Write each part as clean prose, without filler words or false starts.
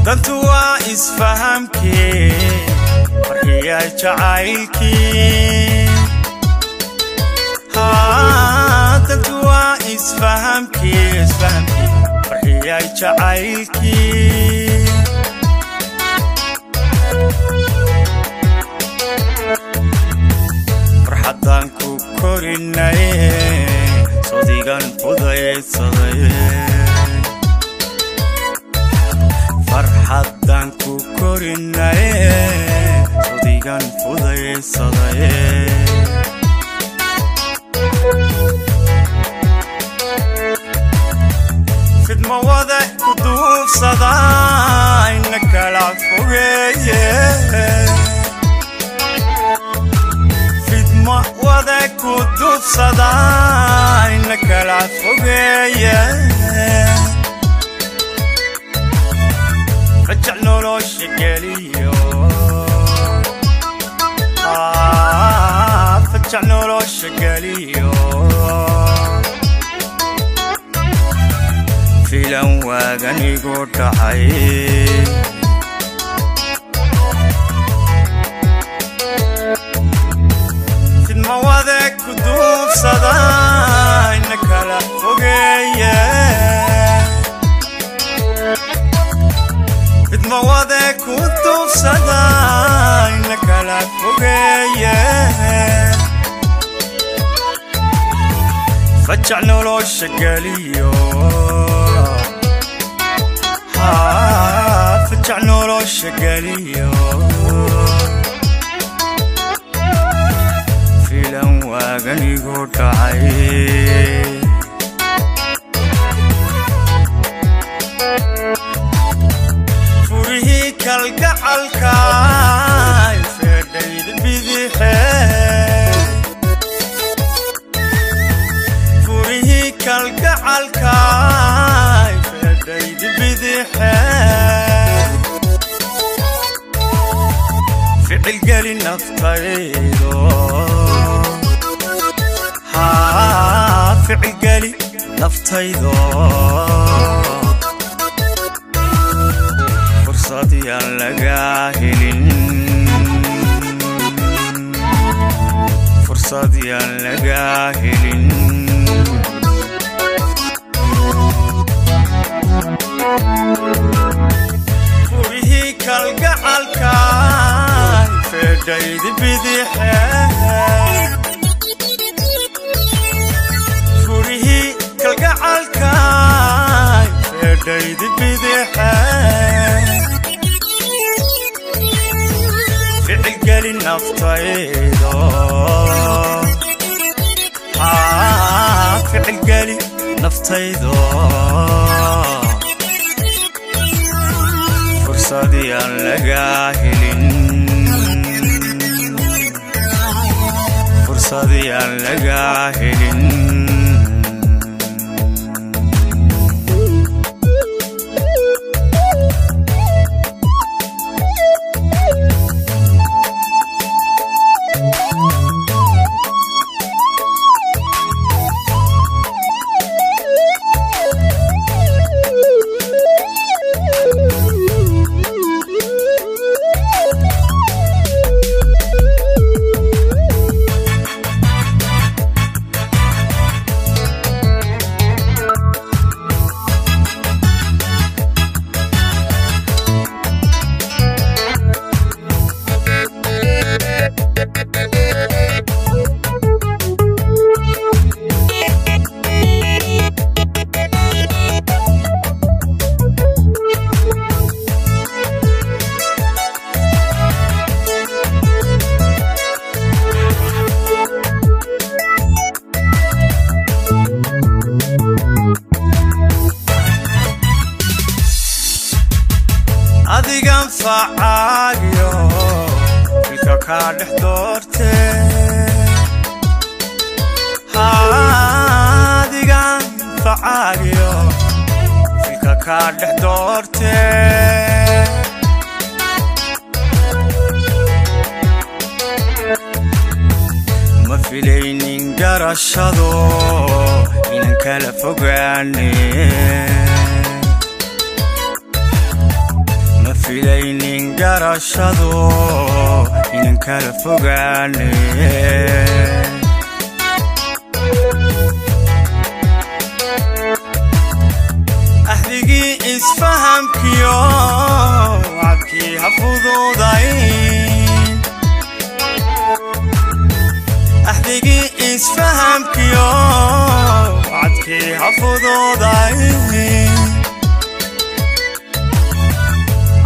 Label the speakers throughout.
Speaker 1: دنتوا إسفهمكي فرحياي جعايلكي دنتوا إسفهمكي فرحياي جعايلكي فرحتان كو كوريناي صديقان فضيصداي فرحتان كو كوريناي صديقان فضيصداي في المواضع كدوف صدا إنك العفوية وذا كدوف صدا إنك العفوية رجع نورو الشقاليو رجع نورو الشقاليو في لنواغن يقول دعاي مواذا كدوف صدا إنك لا فوقية مواذا كدوف صدا إنك لا فوقية فجعنا له الشقاليو فجعنا له الشقاليو واغن يقول دعاي فوريه كالقعالكاي فرديد بذيحي فوريه كالقعالكاي فرديد بذيحي فعل قالي نفطيدو فعل قالي نفتيدو فرصتي اللقاهلين فرصتي اللقاهلين فوريه كالقعالكاي فرديد بذيحي كالقعالكاي فرديد بذيحي فعل قالي نفتيدو فعل قالي نفتيدو فرصتي اللقاهلين فرصتي اللقاهلين adigan facaayo filka ka dhex doorte adigan facaayo filka ka dhex doorte ma filaynin garashado inan kala fogaane filaynin garashado inan kala fogaane ahdigii isfahamkiyo wacadkii hafududayn ahdigii isfahamkiyo wacadkii hafududayn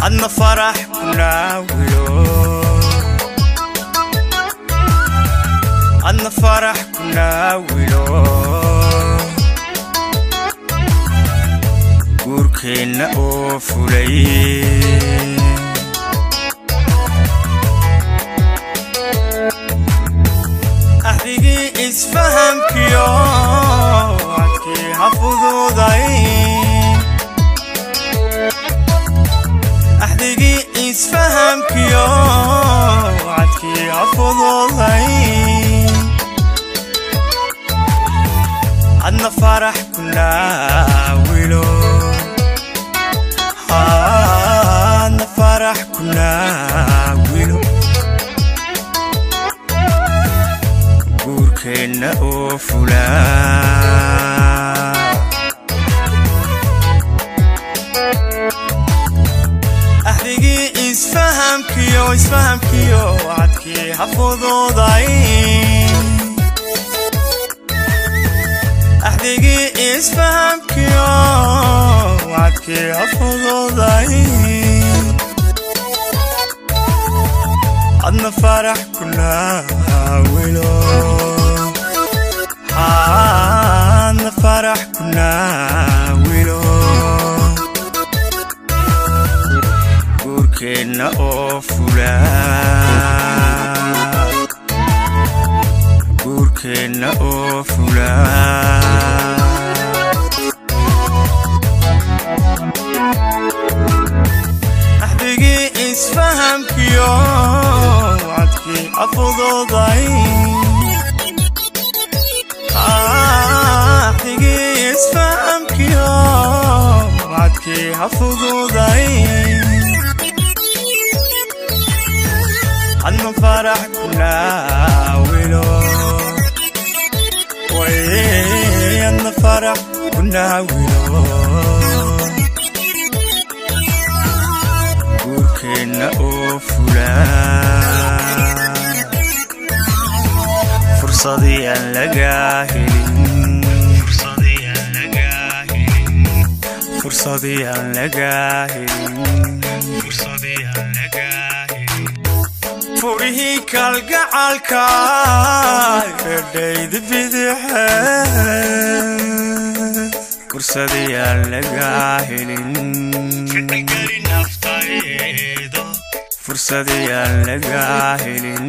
Speaker 1: adna farax kunaawilo adna farax kunaawilo guurkeenna oo fulay ahdigii isfahamkiyo wacadkii hafududayn ahdigii isfahamkiyo wacadkii hafududayn adna farax kunaawilo adna farax kunaawilo guurkeenna oo fulaa ahdigii isfahamkiyo wacadkii hafududayn ahdigii isfahamkiyo wacadkii hafududayn adna farax kunaawilo adna farax kunaawilo guurkeenna oo fulaa guurkeenna oo fulaa ahdigii isfahamkiyo wacadkii hafududayn ahdigii isfahamkiyo wacadkii hafududayn adna farax kunaawilo way adna farax kunaawilo guurkeenna oo fulaa fursadii aan lagaa helin fursadii aan lagaa helin furihii kalgacalka ferdhayda bidixe fursadii aan lagaa helin fursadii aan lagaa helin